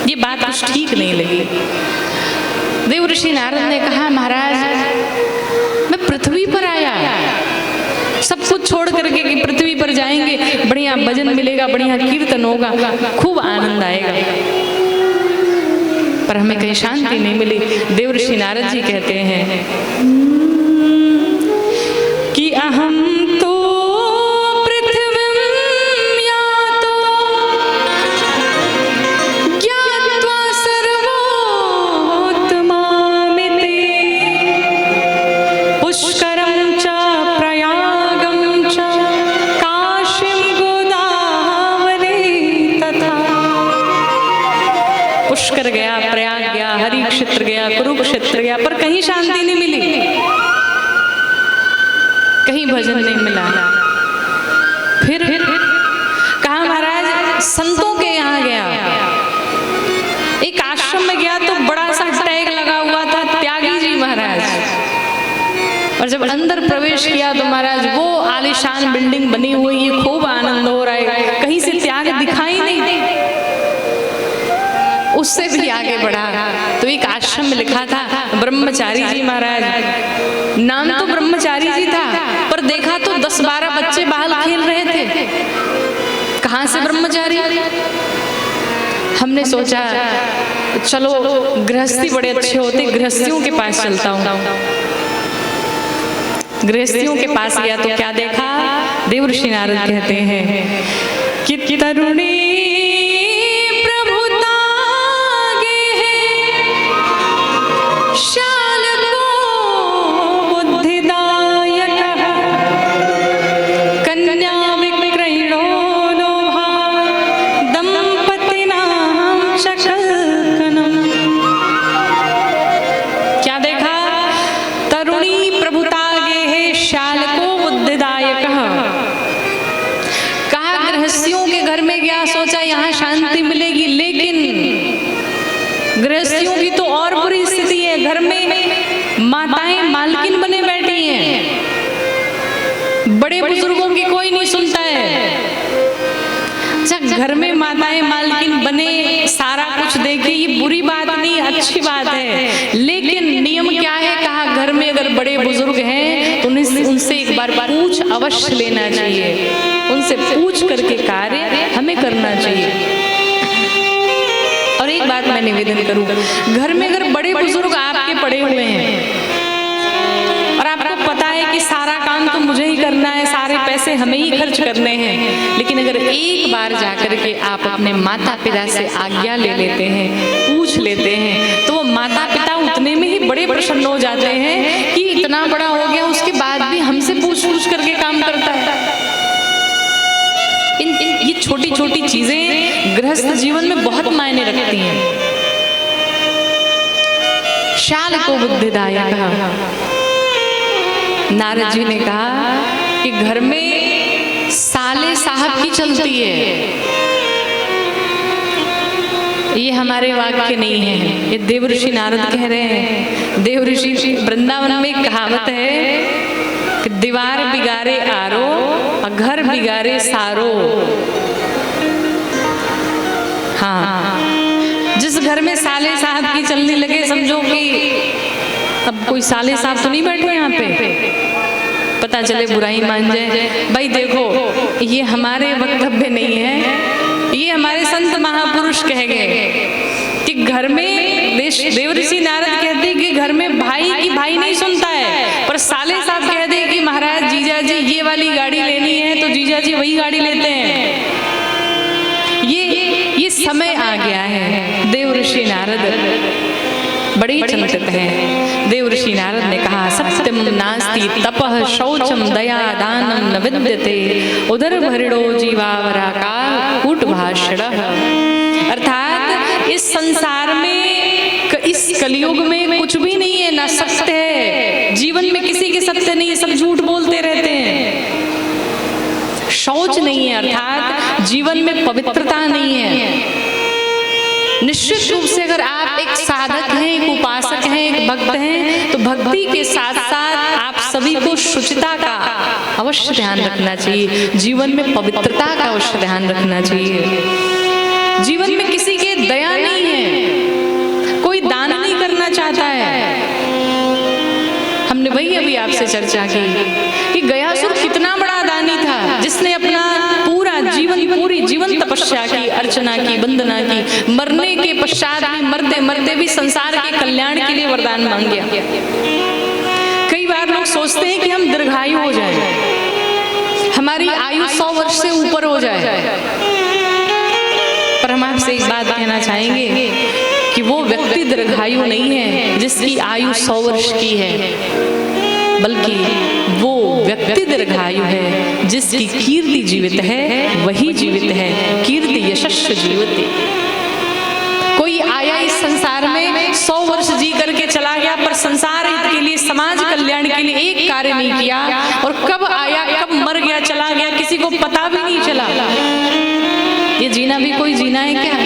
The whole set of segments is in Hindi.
ये बात कुछ ठीक नहीं लगी। देव ऋषि नारद ने कहा, महाराज मैं पृथ्वी पर आया, सब कुछ छोड़ करके कि पृथ्वी पर जाएंगे, बढ़िया भजन मिलेगा, बढ़िया कीर्तन होगा, खूब आनंद आएगा, पर हमें कहीं शांति नहीं मिली। देव ऋषि नारद जी कहते हैं कि अहम तो पुष्कर गया, प्रयाग गया, हरि क्षेत्र गया, कुरुक्षेत्र गया, पर कहीं शांति नहीं मिली, कहीं भजन नहीं मिला। फिर कहा महाराज संतों के यहाँ गया, एक आश्रम में गया तो बड़ा सा टैग लगा हुआ था त्यागी जी महाराज, और जब अंदर प्रवेश किया तो महाराज वो आलीशान बिल्डिंग बनी हुई है, खूब आनंद हो रहा है, कहीं से त्याग दिखाई नहीं। उससे भी आगे बढ़ा तो एक आश्रम में लिखा था ब्रह्मचारी जी महाराज, नाम तो ब्रह्मचारी जी था, पर देखा तो 10-12 बच्चे बाहर खेल रहे थे। कहाँ से ब्रह्मचारी? हमने सोचा चलो गृहस्थी बड़े अच्छे होते, गृहस्थियों के पास चलता हूँ। गृहस्थियों के पास गया तो क्या देखा? देव ऋषि नारद कहते हैं कि तरुणी गृहस्थियों की तो और बुरी स्थिति है, घर में माताएं मालकिन बने बैठी हैं, बड़े बुजुर्गों की कोई नहीं सुनता है। अच्छा, घर में माताएं मालकिन बने, सारा कुछ देखे, ये बुरी बात नहीं, अच्छी बात है, लेकिन नियम क्या है? कहा घर में अगर बड़े बुजुर्ग हैं तो उनसे एक बार पूछ अवश्य लेना चाहिए, उनसे पूछ करके कार्य हमें करना चाहिए। और एक बात मैं निवेदन करूं, घर में अगर बड़े बुजुर्ग आपके पड़े हुए हैं और आपको पता है कि सारा काम तो मुझे ही करना है, सारे पैसे हमें ही खर्च करने हैं, लेकिन अगर एक बार जाकर के आप अपने माता पिता से आज्ञा ले लेते हैं, पूछ लेते हैं, तो वो माता पिता उतने में ही बड़े प्रसन्न हो जाते हैं कि इतना बड़ा हो गया उसके बाद भी हमसे पूछ पूछ करके काम करता है। ये छोटी छोटी चीजें गृहस्थ जीवन में बहुत मायने रखती हैं। शाल को बुद्धिदायक, नारद जी ने कहा कि घर में साले साहब की चलती है। ये हमारे वाक्य नहीं है, ये देव ऋषि नारद कह रहे हैं। देव ऋषि वृंदावन में एक कहावत है कि दीवार बिगाड़े आरो और घर बिगाड़े सारो। हाँ, जिस घर में साले साहब की चलने लगे, समझो कि अब कोई साले साहब तो नहीं बैठे यहाँ पे, पता चले बुराई मान जाए। भाई देखो, ये हमारे वक्तव्य नहीं है, ये हमारे संत महापुरुष कह गए कि घर में देव ऋषि नारद कहते कि घर में भाई की भाई नहीं सुनता है, पर साले साहब कह दे कि महाराज जीजा जी ये वाली गाड़ी लेनी है तो जीजा जी वही गाड़ी लेते हैं। ये समय आ गया है। देव ऋषि नारद बड़े चिंतित हैं। देव ऋषि नारद ने कहा, सत्यम नास्ति तपः शौचम दया दानम न विद्यते उदर भरिणो जीवावरा का कूट भाषणः। अर्थात इस संसार में, इस कलयुग में कुछ भी नहीं है, ना सत्य है, जीवन में किसी के सत्य नहीं है, सब झूठ बोलते रहते हैं। शौच नहीं है, अर्थात जीवन में पवित्रता नहीं है। निश्चित रूप से अगर आप एक साधक हैं, एक उपासक हैं, एक भक्त हैं, तो भक्ति के साथ साथ आप सभी को शुचिता का अवश्य ध्यान रखना चाहिए, जीवन में पवित्रता का अवश्य ध्यान रखना चाहिए। जीवन में किसी के दया नहीं है, आपसे चर्चा की कि गयासुर कितना बड़ा दानी था, जिसने अपना पूरा जीवन, पूरी जीवन तपस्या की, अर्चना की, वंदना की, मरने के पश्चात भी, मरते मरते भी संसार के कल्याण के लिए वरदान मांग गया। कई बार लोग सोचते हैं कि हम दीर्घायु हो जाए, हमारी आयु 100 वर्ष से ऊपर हो जाए, पर हम आपसे एक बात कहना चाहेंगे कि वो व्यक्ति दीर्घायु नहीं है जिसकी आयु 100 वर्ष की है, बल्कि वो व्यक्ति दीर्घायु है जिसकी कीर्ति जीवित है, वही जीवित है, कीर्ति यशस्व जीवित। कोई आया इस संसार में 100 वर्ष जी करके चला गया, पर संसार हित के लिए, समाज कल्याण के लिए एक कार्य नहीं किया, और कब आया, कब मर गया, चला गया, किसी को पता भी नहीं चला। ये जीना भी कोई जीना है क्या?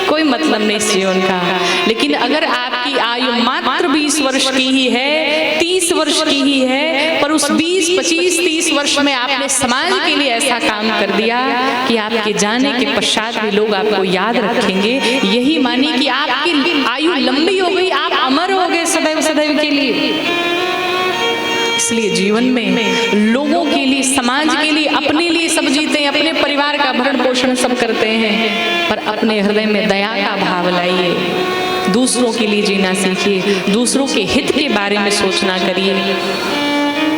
कोई मतलब नहीं इस जीवन का। लेकिन अगर आपकी आयु मात्र 20 वर्ष की ही है, 30 वर्ष की ही है, पर उस 20, 25, 30 वर्ष में आपने समाज के लिए ऐसा काम कर दिया कि आपके जाने के पश्चात भी लोग आपको याद रखेंगे, यही मानिए कि आपकी आयु लंबी हो गई, आप अमर हो गए सदैव सदैव के लिए। इसलिए जीवन में लोगों के लिए, समाज के लिए, अपने लिए सब जीते हैं, अपने परिवार का भरण पोषण सब करते हैं, पर अपने हृदय में दया का भाव लाइए, दूसरों के लिए जीना सीखिए, दूसरों के हित के बारे में सोचना करिए।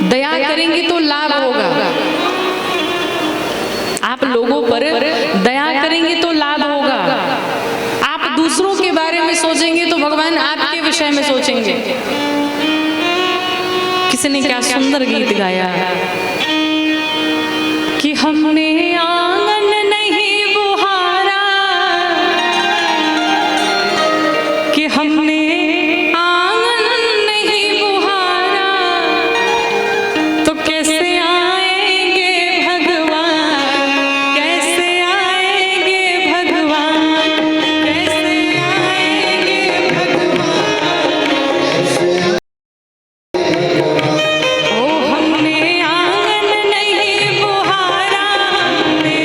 दया करेंगे तो लाभ होगा, आप लोगों पर दया करेंगे तो लाभ होगा। आप दूसरों के बारे में सोचेंगे तो भगवान आपके विषय में सोचेंगे। किसी ने क्या सुंदर गीत गाया कि हमने आंगन नहीं बुहारा, कि हमने आंगन नहीं बुहारा, तो कैसे आएंगे भगवान, कैसे आएंगे भगवान, कैसे आएंगे भगवान। ओ हमने आंगन नहीं बुहारा, हमने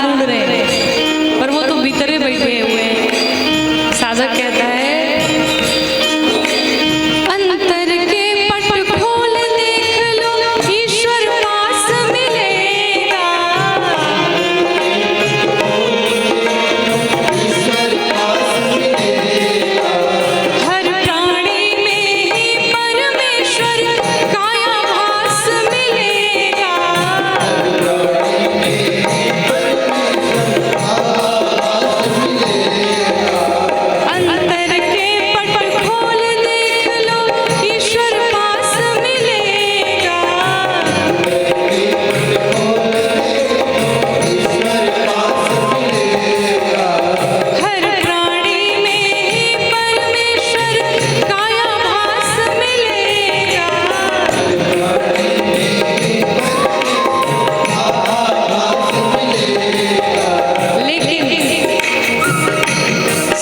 ढूंढ रहे हैं, पर वो तो भीतरे बैठे हुए हैं। साधक कहता है अंतर के पट खोल देख लो, ईश्वर पास मिलेगा। हर प्राणी में ही परमेश्वर काया भास मिलेगा। अंतर के पट खोल देख लो, ईश्वर पास मिलेगा। हर प्राणी में ही परमेश्वर काया भास मिलेगा। लेकिन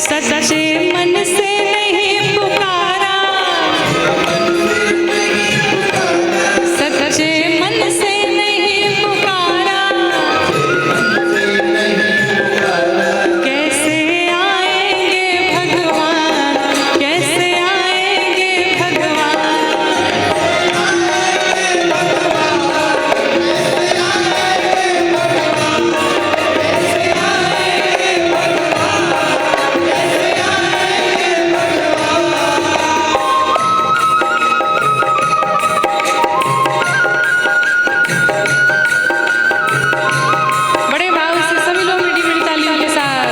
सच्चे मन से नहीं पुकारा, सच्चे मन से नहीं पुकारा, कैसे आएंगे भगवान, कैसे आएंगे भगवान। बड़े भाव से सभी लोग मीठी मीठी तालियों के साथ।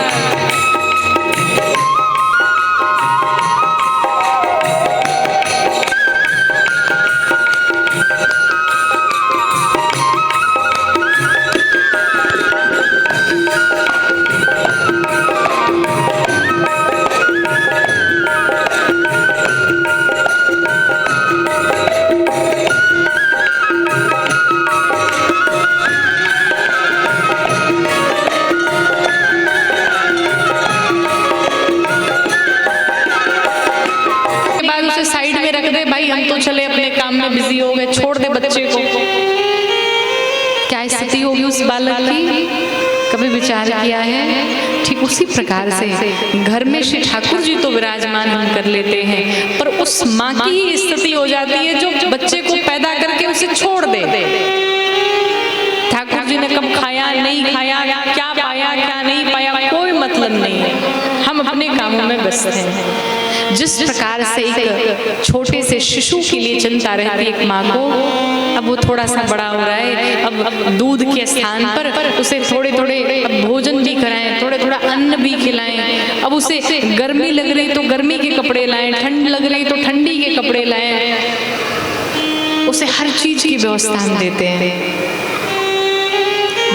के बाद उसे साइड में रख दे, भाई हम तो चले अपने काम में बिजी हो गए, छोड़ दे बच्चे को। क्या स्थिति होगी उस बालक की, कभी विचार किया है? ठीक उसी प्रकार से घर में श्री ठाकुर जी तो विराजमान हम कर लेते हैं, पर उस माँ की ही स्थिति हो जाती है जो बच्चे को पैदा करके उसे छोड़ दे। ठाकुर जी ने कब खाया नहीं खाया, क्या पाया क्या नहीं पाया, कोई मतलब नहीं है, हम अपने कामों में व्यस्त हैं। जिस प्रकार से एक छोटे से शिशु के लिए चिंता रहती है एक माँ को, अब वो थोड़ा सा बड़ा हो रहा है, अब दूध के स्थान पर उसे थोड़े थोड़े भोजन भी कराएं, थोड़े थोड़ा अन्न भी खिलाएं। अब उसे गर्मी लग रही तो गर्मी के कपड़े लाएं, ठंड लग रही तो ठंडी के कपड़े लाएं, उसे हर चीज की व्यवस्था हम देते हैं।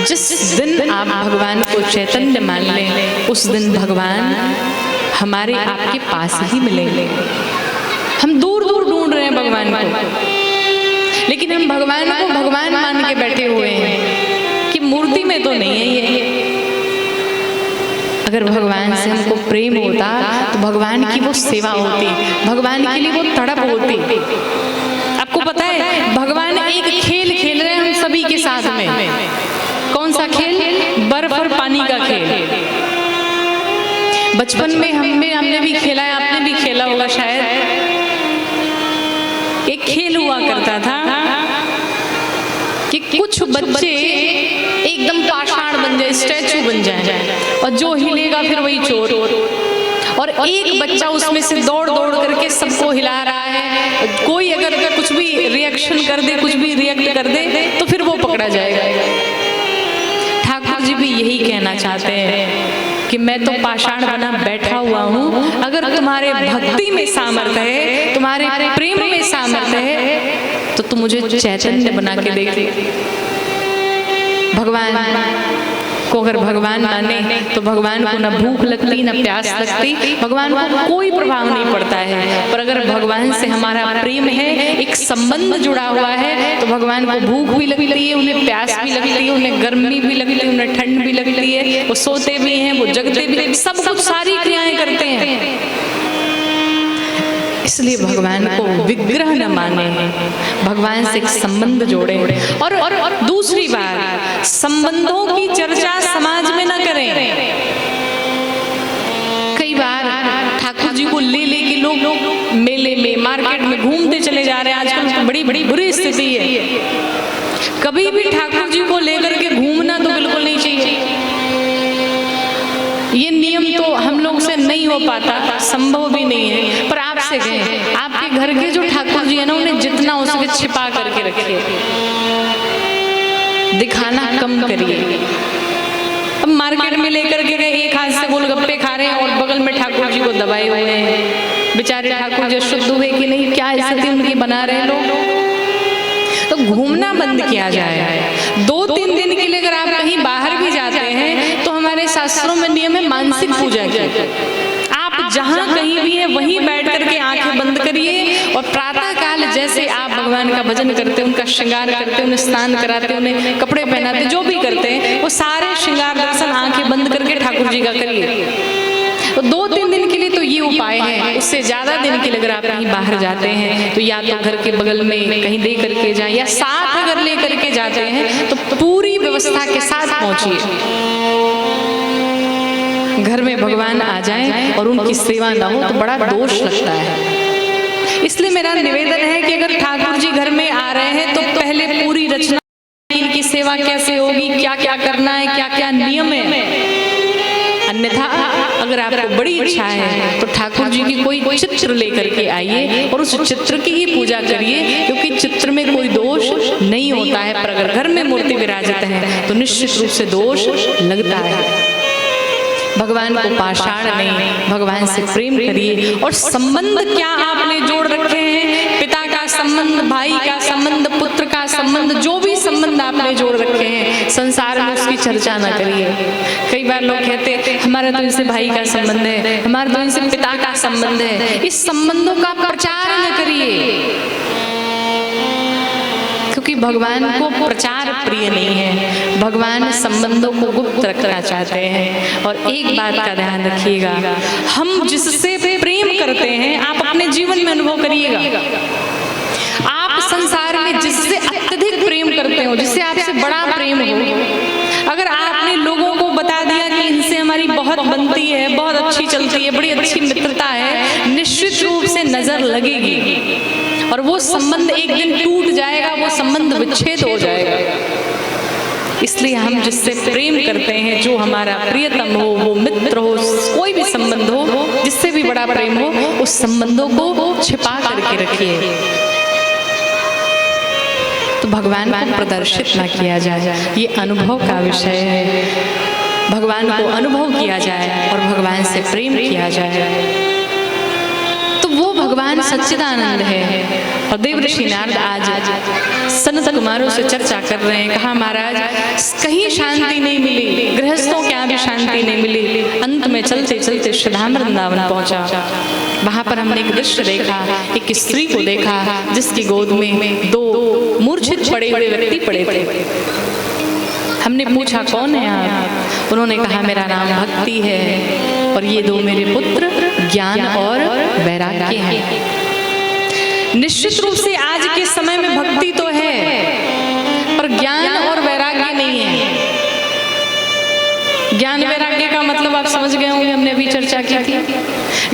जिस दिन आप भगवान को चैतन्य मान लें, उस दिन भगवान हमारे आपके पास ही मिलेंगे। हम दूर दूर ढूंढ रहे हैं भगवान को, लेकिन हम भगवान को भगवान मान के बैठे हुए हैं कि मूर्ति में तो नहीं है ये। अगर भगवान से हमको प्रेम होता तो भगवान की वो सेवा होती, भगवान के लिए वो तड़प होती। आपको पता है भगवान एक खेल खेल रहे हैं हम सभी के साथ में। कौन सा खेल? बर्फ और पानी का खेल। बचपन में हमने भी खेला है, आपने भी खेला होगा शायद। एक खेल हुआ करता था कि कुछ बच्चे एकदम पाषाण बन जाए, स्टैचू बन जाए, और जो हिलेगा फिर वही चोर। और एक बच्चा उसमें से दौड़ दौड़ करके सबको हिला रहा है। कोई अगर कुछ भी रिएक्शन कर दे, कुछ भी रिएक्ट कर दे, तो फिर वो पकड़ा जाएगा। ठाकुर जी भी यही कहना चाहते हैं कि मैं तो पाषाण बना बैठा हुआ हूँ, अगर तुम्हारे भक्ति में सामर्थ्य है, तुम्हारे प्रेम में सामर्थ्य है, तो तुम मुझे चैतन्य बना के देख। भगवान को अगर भगवान माने तो भगवान को न भूख लगती न प्यास लगती, भगवान को कोई प्रभाव नहीं पड़ता है। पर अगर भगवान से हमारा प्रेम है, एक संबंध जुड़ा हुआ है, तो भगवान को भूख भी लगती है, उन्हें प्यास भी लगती है, उन्हें गर्मी भी लगती है, उन्हें ठंड भी लगती है, वो सोते भी हैं, वो जगते भी हैं, सब कुछ सारी क्रियाएं करते हैं। इसलिए भगवान को विग्रह न माने, भगवान से एक संबंध जोड़े। और दूसरी बात, संबंधों की चर्चा समाज में न करें। कई बार ठाकुर जी को ले के लोग मेले में, मार्केट में घूमते चले जा रहे हैं। आजकल बड़ी बड़ी बुरी स्थिति है। कभी भी ठाकुर जी को लेकर के घूमना तो बिल्कुल नहीं चाहिए। ये नियम तो हम लोग से नहीं हो पाता, संभव भी नहीं है। पर आपसे कहें, आपके घर के जो ठाकुर जी है ना, उन्हें जितना हो सके छिपा करके रखिए, दिखाना कम करिए। अब मार्केट में लेकर के गए, एक हाथ से गोलगप्पे खा रहे हैं और बगल में ठाकुर जी को दबाए हुए हैं। बेचारे ठाकुर जी शुद्ध हुए कि नहीं, क्या स्थिति उनकी बना रहे हैं लोग। तो घूमना बंद किया जाए। 2-3 दिन के लिए अगर आप कहीं बाहर भी जाते हैं तो हमारे शास्त्रों में नियम है मानसिक पूजा की। आप जहां कहीं भी है वहीं बैठ करके आंखें बंद करिए और प्रातः काल जैसे आप भगवान का भजन करते, उनका श्रृंगार करते, उन्हें स्नान कराते, उन्हें कपड़े पहनाते, जो भी करते हैं वो सारे श्रृंगार दर्शन आंखें बंद करके ठाकुर जी का करिए। तो 2-3 दिन के लिए तो ये उपाय है। उससे ज्यादा दिन के लिए अगर आप कहीं बाहर जाते हैं तो या तो घर के बगल में कहीं दे करके जाएं, या साथ अगर ले करके जाते हैं तो पूरी व्यवस्था के साथ पहुंचिए। घर में भगवान आ जाएं और उनकी सेवा ना हो तो बड़ा दोष लगता है। इसलिए मेरा निवेदन है कि अगर ठाकुर जी घर में आ रहे हैं तो पहले पूरी रचना, इनकी सेवा कैसे होगी, क्या क्या करना है, क्या क्या नियम है। अन्यथा अगर आपको बड़ी इच्छा है तो ठाकुर जी की कोई चित्र लेकर के आइए और उस चित्र की ही पूजा करिए, क्योंकि चित्र में कोई दोष नहीं होता है। पर अगर घर में मूर्ति विराजित है तो निश्चित रूप से दोष लगता है। भगवान को पाषाण नहीं, भगवान से प्रेम करिए। और संबंध क्या आपने जोड़ रखे हैं, पिता का संबंध, भाई का संबंध, पुत्र का संबंध, जो भी संबंध आपने जोड़ रखे हैं, संसार में उसकी चर्चा ना करिए। कई बार लोग कहते हैं हमारा तो इनसे भाई का संबंध है, हमारा तो इनसे पिता का संबंध है। इस संबंधों का प्रचार न करिए, क्योंकि भगवान को प्रचार प्रिय नहीं है। भगवान संबंधों को गुप्त रखना चाहते हैं। और एक बात का ध्यान रखिएगा, हम जिससे प्रेम करते हैं आप अपने जीवन में अनुभव करिएगा। आप संसार में जिससे अत्यधिक प्रेम करते हो, जिससे आपसे बड़ा प्रेम हो, अगर आपने लोगों को बता दिया कि इनसे हमारी बहुत बनती है, बहुत अच्छी चलती है, बड़ी अच्छी मित्रता है, निश्चित रूप से नजर लगेगी और वो संबंध एक दिन टूट जाएगा, वो संबंध विच्छेद हो जाएगा। इसलिए हम जिससे प्रेम करते हैं, जो हमारा प्रियतम हो, वो मित्र हो, कोई भी संबंध हो, जिससे भी बड़ा प्रेम हो, उस संबंधों को छिपा करके रखिए। तो भगवान को प्रदर्शित ना किया जाए, ये अनुभव का विषय है। भगवान को अनुभव किया जाए और भगवान से प्रेम किया जाए, तो वो भगवान सच्चिदानंद है। और देवऋषि नारद आज सनत कुमारों से चर्चा कर रहे हैं। कहा महाराज कहीं शांति नहीं मिली, गृहस्थों के यहाँ भी शांति नहीं मिली। अंत में चलते चलते श्रीधाम वृंदावन पहुंचा। वहां पर हमने एक दृश्य देखा, एक स्त्री को देखा जिसकी गोद में 2 मूर्छित पड़े हुए व्यक्ति पड़े थे। हमने पूछा कौन है आप? उन्होंने कहा मेरा नाम भक्ति है और ये 2 मेरे पुत्र ज्ञान और वैराग्य हैं। निश्चित रूप से आज के समय में भक्ति तो है पर ज्ञान और वैराग्य नहीं है। ज्ञान वैराग्य का मतलब आप समझ गए होंगे, हमने अभी चर्चा की थी।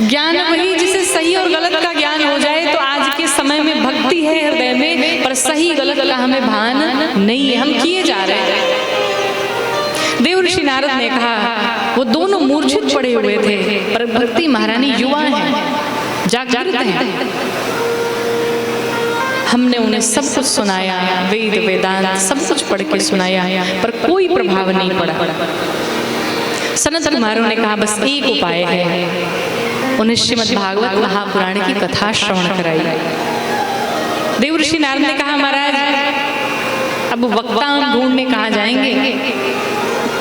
ज्ञान वही जिसे सही और गलत का ज्ञान हो जाए। तो आज के समय में भक्ति है हृदय में, पर सही गलत का हमें भान नहीं है, हम किए जा रहे हैं। देवऋषि नारद ने कहा वो दोनों मूर्छित पड़े हुए थे, पर भक्ति महारानी युवा है, जागृत है। हमने उन्हें सब कुछ सुनाया, वेद वेदांत सब कुछ पढ़ के सुनाया, पर कोई प्रभाव नहीं पड़ा। सनत कुमारों ने कहा बस एक उपाय है, उन्हें श्रीमद् भागवत महापुराण की कथा श्रवण कराई। देवऋषि नारद ने कहा महाराज अब वक्ता हम ढूंढने कहाँ जाएंगे,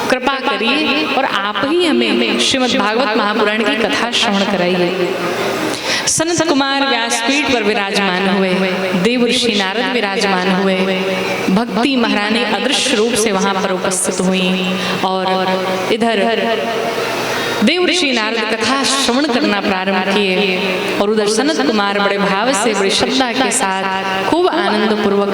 कृपा करिए और आप ही हमें श्रीमद् भागवत महापुराण की कथा श्रवण कराइए। सनत कुमार व्यासपीठ पर विराजमान हुए, देवऋषि नारद विराजमान हुए, भक्ति महारानी अदृश्य रूप से वहां पर उपस्थित हुई और इधर देव ऋषि नारद कथा श्रवण करना प्रारंभ किए और उधर सनत कुमार बड़े भाव से, बड़ी श्रद्धा के साथ खूब आनंद पूर्वक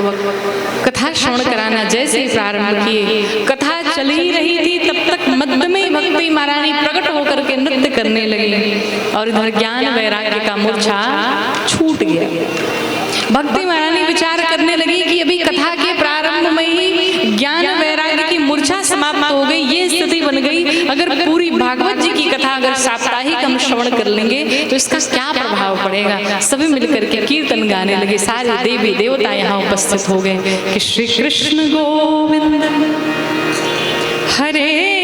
कथा श्रवण कराना जैसे ही प्रारंभ किए, कथा चल ही रही थी तब तक मध्य में भक्ति महारानी प्रकट होकर के नृत्य करने लगी और इधर ज्ञान वैराग्य का मूर्छा छूट गया। भक्ति महारानी विचार करने लगी कि अभी कथा के प्रारंभ में ही ज्ञान वैराग्य की मूर्छा समाप्त हो गई, ये स्थिति बन गई। अगर पूरी भागवत जी की कथा अगर साप्ताहिक हम श्रवण कर लेंगे तो इसका क्या प्रभाव पड़ेगा। सभी मिलकर के कीर्तन गाने लगे, सारे देवी देवता यहाँ उपस्थित हो गए कि श्री कृष्ण गोविंद हरे